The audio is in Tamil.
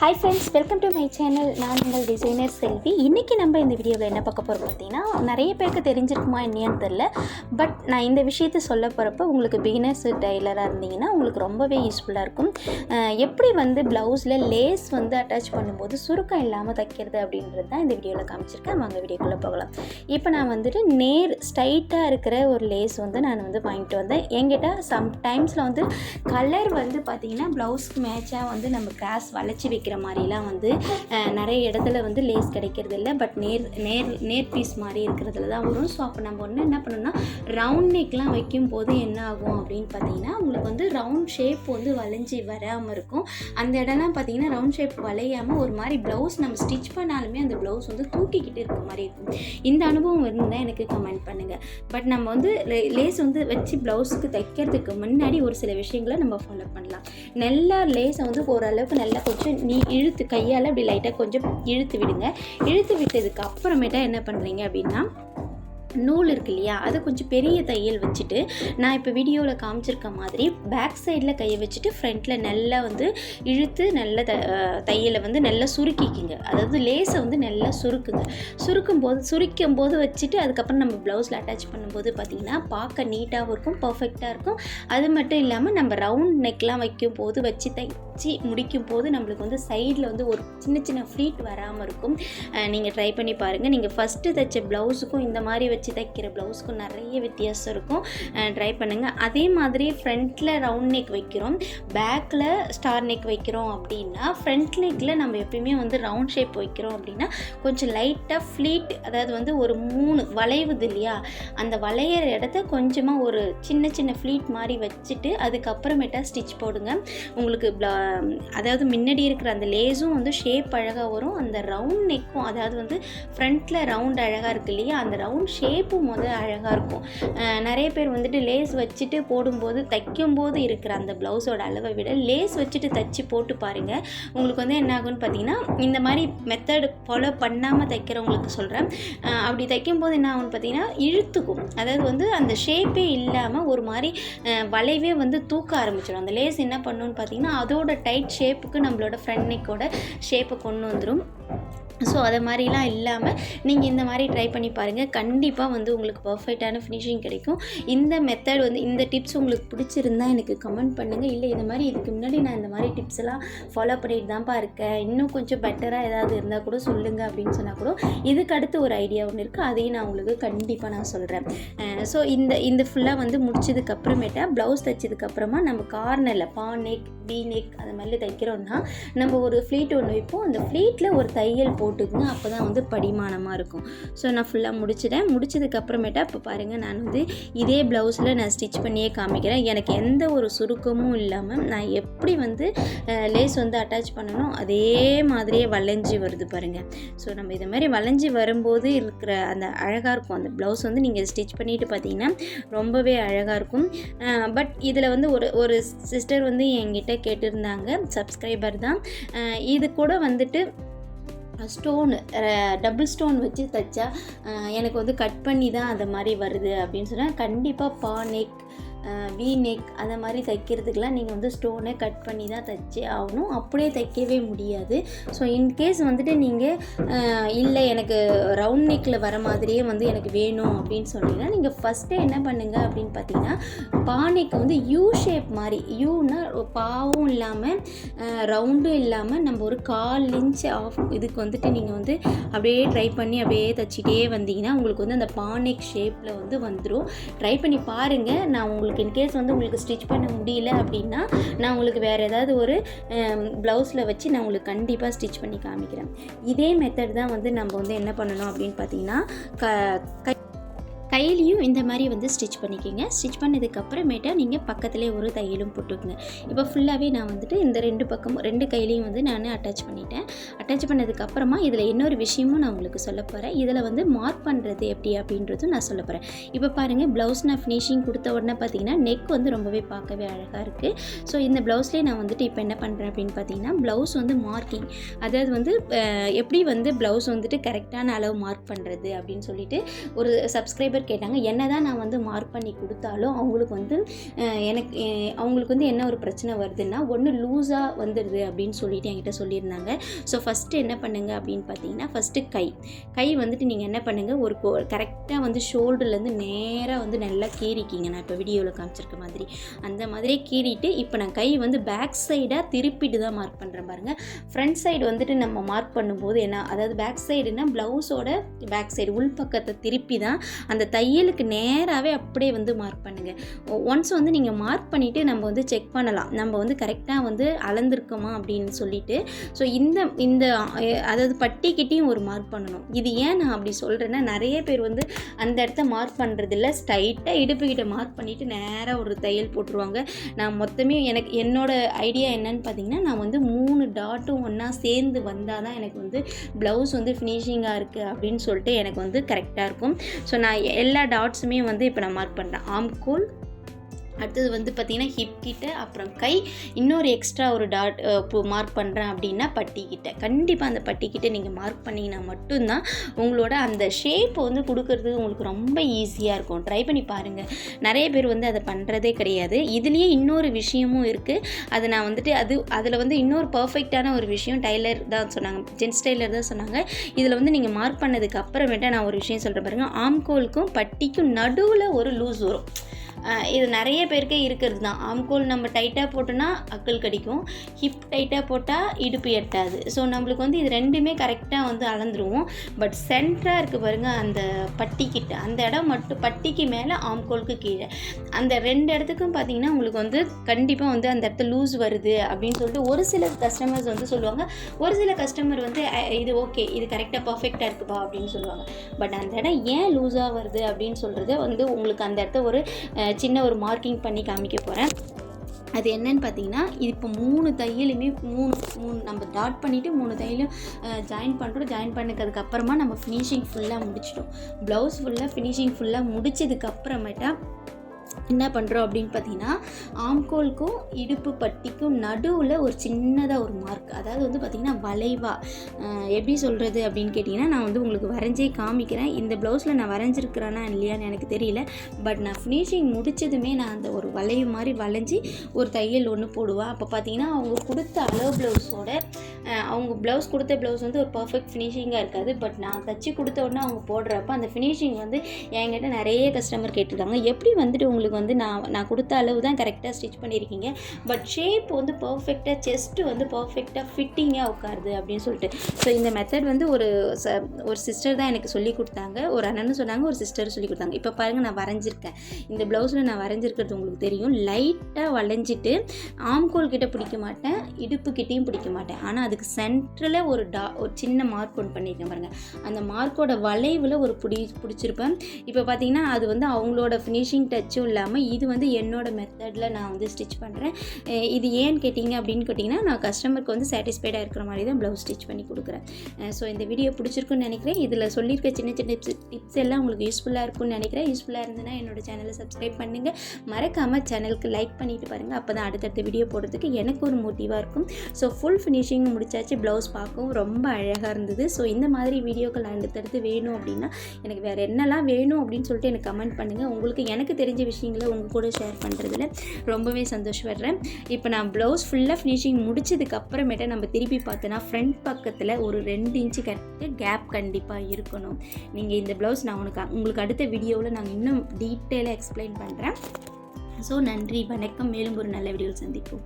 Hi friends, welcome to my channel. நான் உங்கள் டிசைனர் செல்வி. இன்றைக்கி நம்ம இந்த வீடியோவில் என்ன பார்க்க போகிறோம் பார்த்தீங்கன்னா, நிறைய பேருக்கு தெரிஞ்சிருக்குமா என்னன்னு தெரில. பட் நான் இந்த விஷயத்தை சொல்ல போகிறப்ப உங்களுக்கு பிகினர்ஸ் டைலராக இருந்தீங்கன்னா உங்களுக்கு ரொம்பவே யூஸ்ஃபுல்லாக இருக்கும். எப்படி வந்து ப்ளவுஸில் லேஸ் வந்து அட்டாச் பண்ணும்போது சுருக்கம் இல்லாமல் தைக்கிறது அப்படின்றது தான் இந்த வீடியோவில் காமிச்சிருக்கேன். வாங்க வீடியோக்குள்ளே போகலாம். இப்போ நான் வந்துட்டு ஸ்ட்ரைட்டாக இருக்கிற ஒரு லேஸ் வந்து நான் வந்து வாங்கிட்டு வந்தேன். என்கிட்ட சம்டைம்ஸில் வந்து கலர் வந்து பார்த்திங்கன்னா ப்ளவுஸ்க்கு மேட்சாக வந்து நம்ம கிராஸ் வளைச்சி வைக்கிற மாதிரிலாம் வந்து நிறைய இடத்துல வந்து லேஸ் கிடைக்கிறது இல்லை. பட் நேர் பீஸ் மாதிரி இருக்கிறதுல தான் வரும். ஸோ அப்போ நம்ம ஒன்று என்ன பண்ணணும்னா, ரவுண்ட் நெக்லாம் வைக்கும் போது என்ன ஆகும் அப்படின்னு பார்த்தீங்கன்னா, உங்களுக்கு வந்து ரவுண்ட் ஷேப் வந்து வளைஞ்சி வராமல் இருக்கும். அந்த இடம்லாம் பார்த்தீங்கன்னா ரவுண்ட் ஷேப் வளையாமல் ஒரு மாதிரி ப்ளவுஸ் நம்ம ஸ்டிச் பண்ணாலுமே அந்த ப்ளவுஸ் வந்து தூக்கிக்கிட்டு இருக்க மாதிரி இருக்கும். இந்த அனுபவம் இருந்தால் எனக்கு கமெண்ட் பண்ணுங்கள். பட் நம்ம வந்து லேஸ் வந்து வச்சு ப்ளவுஸுக்கு தைக்கிறதுக்கு முன்னாடி ஒரு சில விஷயங்களை நம்ம ஃபாலோ பண்ணலாம். நல்லா லேஸை வந்து ஓரளவுக்கு நல்லா கொஞ்சம் இழுத்து கையால் அப்படி லைட்டாக கொஞ்சம் இழுத்து விடுங்க. இழுத்து விட்டதுக்கு அப்புறமேட்டா என்ன பண்ணுறீங்க அப்படின்னா, நூல் இருக்கு இல்லையா, அதை கொஞ்சம் பெரிய தையல் வச்சுட்டு நான் இப்போ வீடியோவில் காமிச்சிருக்க மாதிரி பேக் சைடில் கையை வச்சுட்டு ஃப்ரண்ட்டில் நல்லா வந்து இழுத்து நல்ல தையலை வந்து நல்லா சுருக்கிக்குங்க. அதாவது லேஸை வந்து நல்லா சுருக்கும் போது வச்சுட்டு அதுக்கப்புறம் நம்ம ப்ளவுஸில் அட்டாச் பண்ணும்போது பார்த்திங்கன்னா பார்க்க நீட்டாகவும் இருக்கும், பர்ஃபெக்டாக இருக்கும். அது மட்டும் இல்லாமல் நம்ம ரவுண்ட் நெக்லாம் வைக்கும் போது வச்சு தைச்சி முடிக்கும் போது நம்மளுக்கு வந்து சைடில் வந்து ஒரு சின்ன ஃப்ளீட் வராமல் இருக்கும். நீங்கள் ட்ரை பண்ணி பாருங்கள். நீங்கள் ஃபஸ்ட்டு தைச்ச ப்ளவுஸுக்கும் இந்த மாதிரி வச்சு தைக்கிற ப்ளவுஸ்க்கும் நிறைய வித்தியாசம் இருக்கும். ட்ரை பண்ணுங்கள். அதே மாதிரி ஃப்ரண்ட்டில் ரவுண்ட் நெக் வைக்கிறோம், பேக்கில் ஸ்டார் நெக் வைக்கிறோம் அப்படின்னா, ஃப்ரண்ட் நெக்கில் நம்ம எப்பயுமே வந்து ரவுண்ட் ஷேப் வைக்கிறோம் அப்படின்னா கொஞ்சம் லைட்டாக ஃப்ளீட், அதாவது வந்து ஒரு 3 வளைவுது இல்லையா, அந்த வளையிற இடத்த கொஞ்சமாக ஒரு சின்ன ஃப்ளீட் மாதிரி வச்சுட்டு அதுக்கப்புறமேட்டா ஸ்டிச் போடுங்க. உங்களுக்கு அதாவது முன்னாடி இருக்கிற அந்த லேஸும் வந்து ஷேப் அழகாக வரும். அந்த ரவுண்ட் நெக்கும், அதாவது வந்து ஃப்ரண்ட்டில் ரவுண்ட் அழகாக இருக்குது இல்லையா, அந்த ரவுண்ட் ஷேப்பும் அழகாக இருக்கும். நிறைய பேர் வந்துட்டு லேஸ் வச்சுட்டு போடும்போது தைக்கும்போது இருக்கிற அந்த ப்ளவுஸோட அளவை விட லேஸ் வச்சுட்டு தைச்சி போட்டு பாருங்கள். உங்களுக்கு வந்து என்ன ஆகும்னு பார்த்தீங்கன்னா, இந்த மாதிரி மெத்தட் ஃபாலோ பண்ணாமல் தைக்கிறவங்களுக்கு சொல்கிறேன். அப்படி தைக்கும்போது என்ன ஆகும்னு பார்த்தீங்கன்னா இழுத்துக்கும். அதாவது வந்து அந்த ஷேப்பே இல்லாமல் ஒரு மாதிரி வளைவே வந்து தூக்க ஆரம்பிச்சிடும். அந்த லேஸ் என்ன பண்ணணும்னு பார்த்தீங்கன்னா, அதோட டைட் ஷேப்புக்கு நம்மளோட ஃப்ரண்ட் நெக்கோட ஷேப்பை கொண்டு வந்துடும். ஸோ அதை மாதிரிலாம் இல்லாமல் நீங்கள் இந்த மாதிரி ட்ரை பண்ணி பாருங்கள். கண்டிப்பாக வந்து உங்களுக்கு பர்ஃபெக்டான ஃபினிஷிங் கிடைக்கும். இந்த மெத்தட் வந்து இந்த டிப்ஸ் உங்களுக்கு பிடிச்சிருந்தா எனக்கு கமெண்ட் பண்ணுங்கள். இல்லை இந்த மாதிரி இதுக்கு முன்னாடி நான் இந்த மாதிரி டிப்ஸ் எல்லாம் ஃபாலோ பண்ணிட்டு தான்ப்பா இருக்கேன், இன்னும் கொஞ்சம் பெட்டராக ஏதாவது இருந்தால் கூட சொல்லுங்கள் அப்படின்னு சொன்னால் கூட இதுக்கு அடுத்து ஒரு ஐடியா ஒன்று இருக்குது, அதையும் நான் உங்களுக்கு கண்டிப்பாக நான் சொல்கிறேன். ஸோ இந்த ஃபுல்லாக வந்து முடிச்சதுக்கப்புறமேட்டா ப்ளவுஸ் தைச்சதுக்கப்புறமா நம்ம கார்னரில் பா நெக், வி நெக் அது மாதிரி தைக்கிறோன்னா நம்ம ஒரு ஃப்ளீட் ஒன்று வைப்போம். அந்த ஃப்ளீட்டில் ஒரு தையல் போட்டுக்குங்க. அப்போ தான் வந்து படிமானமாக இருக்கும். ஸோ நான் ஃபுல்லாக முடிச்சதுக்கப்புறமேட்டா இப்போ பாருங்கள், நான் வந்து இதே ப்ளவுஸில் நான் ஸ்டிச் பண்ணியே காமிக்கிறேன். எனக்கு எந்த ஒரு சுருக்கமும் இல்லாமல் நான் எப்படி வந்து லேஸ் வந்து அட்டாச் பண்ணணும் அதே மாதிரியே வளைஞ்சி வருது பாருங்கள். ஸோ நம்ம இது மாதிரி வளைஞ்சி வரும்போது இருக்கிற அந்த அழகாக இருக்கும். அந்த ப்ளவுஸ் வந்து நீங்கள் ஸ்டிச் பண்ணிவிட்டு பார்த்தீங்கன்னா ரொம்பவே அழகாக இருக்கும். பட் இதில் வந்து ஒரு சிஸ்டர் வந்து என்கிட்ட கேட்டிருந்தாங்க, சப்ஸ்கிரைபர் தான், இது கூட வந்துட்டு டபுள் ஸ்டோன் வச்சு தைச்சா எனக்கு வந்து கட் பண்ணி தான் அது மாதிரி வருது அப்படின்னு சொன்னால், கண்டிப்பாக பா நெக், வி நெக் அந்த மாதிரி தைக்கிறதுக்கெலாம் நீங்கள் வந்து ஸ்டோனை கட் பண்ணி தான் தைச்சே ஆகணும். அப்படியே தைக்கவே முடியாது. ஸோ இன்கேஸ் வந்துட்டு நீங்கள் இல்லை எனக்கு ரவுண்ட் நெக்கில் வர மாதிரியே வந்து எனக்கு வேணும் அப்படின்னு சொன்னீங்கன்னா, நீங்கள் ஃபஸ்ட்டே என்ன பண்ணுங்கள் அப்படின்னு பார்த்தீங்கன்னா, பா நெக் வந்து யூ ஷேப் மாதிரி, யூனா பாவும் இல்லாமல் ரவுண்டும் இல்லாமல் நம்ம ஒரு 1/4 இன்ச் ஆஃப் இதுக்கு வந்துட்டு நீங்கள் வந்து அப்படியே ட்ரை பண்ணி அப்படியே தைச்சிட்டே வந்தீங்கன்னா உங்களுக்கு வந்து அந்த பா நெக் ஷேப்பில் வந்து வந்துடும். ட்ரை பண்ணி பாருங்கள். நான் உங்களுக்கு இன்கேஸ் வந்து உங்களுக்கு ஸ்டிச் பண்ண முடியல அப்படின்னா நான் உங்களுக்கு வேறு ஏதாவது ஒரு ப்ளவுஸில் வச்சு நான் உங்களுக்கு கண்டிப்பாக ஸ்டிச் பண்ணி காமிக்கிறேன். இதே மெத்தட் தான் வந்து நம்ம வந்து என்ன பண்ணணும் அப்படின்னு பார்த்தீங்கன்னா, கையிலையும் இந்த மாதிரி வந்து ஸ்டிச் பண்ணிக்கிங்க. ஸ்டிச் பண்ணதுக்கப்புறமேட்டா நீங்கள் பக்கத்துலேயே ஒரு தையலும் போட்டுக்குங்க. இப்போ ஃபுல்லாகவே நான் வந்துட்டு இந்த 2 கையிலையும் வந்து நான் அட்டாச் பண்ணிட்டேன். அட்டாச் பண்ணதுக்கப்புறமா இதில் இன்னொரு விஷயமும் நான் உங்களுக்கு சொல்ல போகிறேன். இதில் வந்து மார்க் பண்ணுறது எப்படி அப்படின்றதும் நான் சொல்ல போகிறேன். இப்போ பாருங்கள், ப்ளவுஸ் நான் ஃபினிஷிங் கொடுத்த உடனே பார்த்தீங்கன்னா நெக் வந்து ரொம்பவே பார்க்கவே அழகாக இருக்குது. ஸோ இந்த ப்ளவுஸ்லேயே நான் வந்துட்டு இப்போ என்ன பண்ணுறேன் அப்படின்னு பார்த்தீங்கன்னா, ப்ளவுஸ் வந்து மார்க்கிங், அதாவது வந்து எப்படி வந்து ப்ளவுஸ் வந்துட்டு கரெக்டான அளவு மார்க் பண்ணுறது அப்படின்னு சொல்லிட்டு ஒரு சப்ஸ்கிரைபர் பேர் கேட்டாங்க, என்னதான் நான் வந்து மார்க் பண்ணி கொடுத்தாலும் அவங்களுக்கு வந்து அவங்களுக்கு வந்து என்ன ஒரு பிரச்சனை வருதுன்னா, ஒன்று லூஸாக வந்துடுது அப்படின்னு சொல்லிட்டு என்கிட்ட சொல்லியிருந்தாங்க. ஸோ ஃபஸ்ட்டு என்ன பண்ணுங்கள் அப்படின்னு பார்த்தீங்கன்னா, ஃபஸ்ட்டு கை வந்துட்டு நீங்கள் என்ன பண்ணுங்கள், ஒரு கரெக்டாக வந்து ஷோல்டர்லேருந்து நேராக வந்து நல்லா கீறிக்கிங்க. நான் இப்போ வீடியோவில் காமிச்சிருக்க மாதிரி அந்த மாதிரியே கீறிட்டு, இப்போ நான் கை வந்து பேக் சைடாக திருப்பிட்டு தான் மார்க் பண்ணுறேன் பாருங்கள். ஃப்ரண்ட் சைடு வந்துட்டு நம்ம மார்க் பண்ணும்போது அதாவது பேக் சைடுனா ப்ளவுஸோட பேக் சைடு உள்பக்கத்தை திருப்பி தான் அந்த தையலுக்கு நேராகவே அப்படியே வந்து மார்க் பண்ணுங்கள். ஒன்ஸ் வந்து நீங்கள் மார்க் பண்ணிவிட்டு நம்ம வந்து செக் பண்ணலாம், நம்ம வந்து கரெக்டாக வந்து அளந்திருக்கோமா அப்படின்னு சொல்லிட்டு. ஸோ இந்த அதாவது பட்டிக்கிட்டையும் ஒரு மார்க் பண்ணணும். இது ஏன் நான் அப்படி சொல்கிறேன்னா, நிறைய பேர் வந்து அந்த இடத்த மார்க் பண்ணுறதில்ல, ஸ்ட்ரைட்டாக இடுப்புக்கிட்ட மார்க் பண்ணிவிட்டு நேராக ஒரு தையல் போட்டுருவாங்க. நான் மொத்தமே என்னோட ஐடியா என்னன்னு பார்த்தீங்கன்னா, நான் வந்து 3 டாட்டும் ஒன்றா சேர்ந்து வந்தால் தான் எனக்கு வந்து ப்ளவுஸ் வந்து ஃபினிஷிங்காக இருக்குது அப்படின்னு சொல்லிட்டு எனக்கு வந்து கரெக்டாக இருக்கும். ஸோ நான் எல்லா டாட்ஸுமே வந்து இப்போ நான் மார்க் பண்ணுறேன். ஆம்கோல், அடுத்தது வந்து பார்த்திங்கன்னா ஹிப் கிட்ட, அப்புறம் கை, இன்னொரு எக்ஸ்ட்ரா ஒரு டாட் மார்க் பண்ணுறேன் அப்படின்னா பட்டிக்கிட்ட. கண்டிப்பாக அந்த பட்டிக்கிட்ட நீங்கள் மார்க் பண்ணிங்கன்னா மட்டும்தான் உங்களோட அந்த ஷேப்பை வந்து கொடுக்கறது உங்களுக்கு ரொம்ப ஈஸியாக இருக்கும். ட்ரை பண்ணி பாருங்கள். நிறைய பேர் வந்து அதை பண்ணுறதே கிடையாது. இதுலேயே இன்னொரு விஷயமும் இருக்குது. அதை நான் வந்துட்டு அதில் வந்து இன்னொரு பர்ஃபெக்டான ஒரு விஷயம் டைலர் தான் சொன்னாங்க, ஜென்ஸ் டைலர் தான் சொன்னாங்க. இதில் வந்து நீங்கள் மார்க் பண்ணதுக்கு அப்புறமேட்டா நான் ஒரு விஷயம் சொல்கிறேன் பாருங்கள். ஆம்கோலுக்கும் பட்டிக்கும் நடுவில் ஒரு லூஸ் வரும். இது நிறைய பேருக்கே இருக்கிறது தான். ஆம்கோல் நம்ம டைட்டாக போட்டோன்னா அக்கல் கடிக்கும், ஹிப் டைட்டாக போட்டால் இடுப்பு எட்டாது. ஸோ நம்மளுக்கு வந்து இது ரெண்டுமே கரெக்டாக வந்து அளந்துருவோம். பட் சென்டராக இருக்குது பாருங்கள், அந்த பட்டிக்கிட்ட அந்த இடம் மட்டும், பட்டிக்கு மேலே ஆம்கோலுக்கு கீழே, அந்த 2 இடத்துக்கும் பார்த்தீங்கன்னா உங்களுக்கு வந்து கண்டிப்பாக வந்து அந்த இடத்துல லூஸ் வருது அப்படின்னு சொல்லிட்டு ஒரு சில கஸ்டமர்ஸ் வந்து சொல்லுவாங்க. ஒரு சில கஸ்டமர் வந்து இது ஓகே, இது கரெக்டாக பர்ஃபெக்டாக இருக்குப்பா அப்படின்னு சொல்லுவாங்க. பட் அந்த இடம் ஏன் லூஸாக வருது அப்படின்னு சொல்கிறத வந்து உங்களுக்கு அந்த இடத்த ஒரு சின்ன ஒரு மார்க்கிங் பண்ணி காமிக்க போகிறேன். அது என்னன்னு பார்த்தீங்கன்னா, இப்போ 3 தையலுமே 3 நம்ம டாட் பண்ணிவிட்டு 3 தையலும் ஜாயின் பண்ணுறோம். ஜாயின் பண்ணதுக்கு அப்புறமா நம்ம ஃபினிஷிங் ஃபுல்லாக முடிச்சிட்டோம். ப்ளவுஸ் ஃபுல்லாக ஃபினிஷிங் ஃபுல்லாக முடிச்சதுக்கப்புறமேட்டா என்ன பண்ணுறோம் அப்படின்னு பார்த்தீங்கன்னா, ஆம்கோலுக்கும் இடுப்பு பட்டிக்கும் நடுவில் ஒரு சின்னதாக ஒரு மார்க், அதாவது வந்து பார்த்திங்கன்னா வளைவாக, எப்படி சொல்கிறது அப்படின்னு கேட்டிங்கன்னா, நான் வந்து உங்களுக்கு வரைஞ்சே காமிக்கிறேன். இந்த ப்ளவுஸில் நான் வரைஞ்சிருக்கிறேன்னா இல்லையான்னு எனக்கு தெரியல. பட் நான் ஃபினிஷிங் முடித்ததுமே நான் அந்த ஒரு வளைவு மாதிரி வளைஞ்சி ஒரு தையல் ஒன்று போடுவேன். அப்போ பார்த்திங்கன்னா அவங்க கொடுத்த அளவு ப்ளவுஸோட அவங்க ப்ளவுஸ் கொடுத்த ப்ளவுஸ் வந்து ஒரு பர்ஃபெக்ட் ஃபினிஷிங்காக இருக்காது. பட் நான் தச்சு கொடுத்த உடனே அவங்க போடுறப்ப அந்த ஃபினிஷிங் வந்து என்கிட்ட நிறைய கஸ்டமர் கேட்டிருக்காங்க, எப்படி வந்துட்டு உங்களுக்கு வந்து நான் கொடுத்த அளவு தான் கரெக்டாக ஸ்டிச் பண்ணியிருக்கீங்க, பட் ஷேப் வந்து பர்ஃபெக்டாக, செஸ்ட்டு வந்து பர்ஃபெக்டாக ஃபிட்டிங்காக உட்காருது அப்படின்னு சொல்லிட்டு. ஸோ இந்த மெத்தட் வந்து ஒரு சிஸ்டர் தான் எனக்கு சொல்லி கொடுத்தாங்க, ஒரு அண்ணனும் சொன்னாங்க, ஒரு சிஸ்டர் சொல்லி கொடுத்தாங்க. இப்போ பாருங்கள், நான் வரைஞ்சிருக்கேன். இந்த ப்ளவுஸில் நான் வரைஞ்சிருக்கிறது உங்களுக்கு தெரியும். லைட்டாக வளைஞ்சிட்டு ஆம்கோல் கிட்ட பிடிக்க மாட்டேன், இடுப்புக்கிட்டையும் பிடிக்க மாட்டேன். ஆனால் அதுக்கு சென்டரில் ஒரு சின்ன மார்க் ஒன்று பண்ணியிருக்கேன் பாருங்கள். அந்த மார்க்கோட வளைவில் ஒரு பிடிச்சிருப்பேன். இப்போ பார்த்தீங்கன்னா அது வந்து அவங்களோட ஃபினிஷிங் டச்சும் இல்லாமல் இது வந்து என்னோட மெத்தடில் நான் வந்து ஸ்டிச் பண்ணுறேன். இது ஏன்னு கேட்டிங்க அப்படின்னு கேட்டிங்கன்னா, நான் கஸ்டமருக்கு வந்து சாட்டிஸ்ஃபைடாக இருக்கிற மாதிரி தான் ப்ளவுஸ் ஸ்டிச் பண்ணி கொடுக்குறேன். ஸோ இந்த வீடியோ பிடிச்சிருக்குன்னு நினைக்கிறேன். இதில் சொல்லியிருக்க சின்ன சின்ன டிப்ஸ் எல்லாம் உங்களுக்கு யூஸ்ஃபுல்லாக இருக்கும்னு நினைக்கிறேன். யூஸ்ஃபுல்லாக இருந்ததுன்னா என்னோட சேனலை சப்ஸ்கிரைப் பண்ணுங்கள். மறக்காமல் சேனலுக்கு லைக் பண்ணிவிட்டு பாருங்கள். அப்போ தான் அடுத்தடுத்த வீடியோ போடுறதுக்கு எனக்கு ஒரு மோட்டிவாக இருக்கும். ஸோ ஃபுல் ஃபினிஷிங் முடிச்சாச்சு. ப்ளவுஸ் பார்க்கவும் ரொம்ப அழகாக இருந்தது. ஸோ இந்த மாதிரி வீடியோக்கள் அடுத்தடுத்து வேணும் அப்படின்னா எனக்கு வேறு என்னெல்லாம் வேணும் அப்படின்னு சொல்லிட்டு எனக்கு கமெண்ட் பண்ணுங்கள். உங்களுக்கு எனக்கு தெரிஞ்ச விஷயங்களை உங்கள் கூட ஷேர் பண்ணுறதுல ரொம்பவே சந்தோஷப்படுறேன். இப்போ நான் ப்ளவுஸ் ஃபுல்லாக ஃபினிஷிங் முடிச்சதுக்கு அப்புறமேட்டா நம்ம திருப்பி பார்த்தோன்னா ஃப்ரண்ட் பக்கத்தில் ஒரு 2 இன்ச்சு கேப் கண்டிப்பாக இருக்கணும். நீங்கள் இந்த ப்ளவுஸ் நான் உங்களுக்கு அடுத்த வீடியோவில் நாங்கள் இன்னும் டீட்டெயிலாக எக்ஸ்பிளைன் பண்ணுறேன். ஸோ நன்றி, வணக்கம். மேலும் ஒரு நல்ல வீடியோவில் சந்திப்போம்.